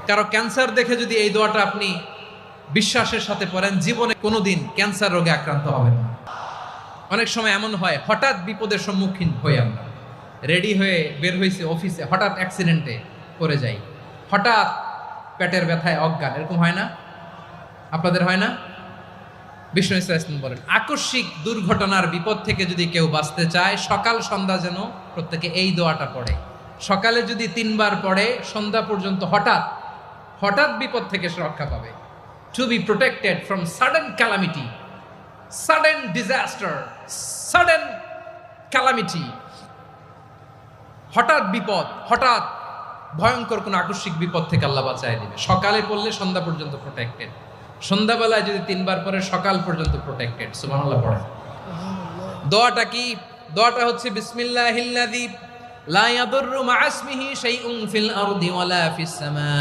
কারো ক্যান্সার দেখে যদি এই দোয়াটা আপনি বিশ্বাসের সাথে পড়েন, জীবনে কোনোদিন ক্যান্সার রোগে আক্রান্ত হবেন না। অনেক সময় এমন হয়, হঠাৎ বিপদের সম্মুখীন হই আমরা, রেডি হয়ে বের হয়েছে অফিসে, হঠাৎ অ্যাক্সিডেন্টে পড়ে যাই, হঠাৎ পেটের ব্যথায় অজ্ঞান, এরকম হয় না? আপনাদের হয় না? বিষ্ণু ইসলাম বলেন, আকস্মিক দুর্ঘটনার বিপদ থেকে যদি কেউ বাঁচতে চায়, সকাল সন্ধ্যা যেন প্রত্যেকে এই দোয়াটা পড়ে। সকালে যদি 3 বার পড়ে, সন্ধ্যা পর্যন্ত হঠাৎ বিপদ থেকে সে রক্ষা পাবে। To be protected from sudden calamity, sudden disaster, sudden calamity, হঠাৎ বিপদ, হঠাৎ ভয়ঙ্কর কোন আকস্মিক বিপদ থেকে আল্লাহ বাঁচায় দিবে। সকালে পড়লে সন্ধ্যা পর্যন্ত প্রোটেক্টেড, সন্ধ্যাবেলায় যদি 3 বার পরে সকাল পর্যন্ত প্রোটেক্টেড। সুবহানাল্লাহ পড়ে। দোয়াটা কি? দোয়াটা হচ্ছে বিসমিল্লাহিল্লাযী লা ইয়াদুররু মা ইসমিহি শাইউন ফিল আরদি ওয়ালা ফিস সামা।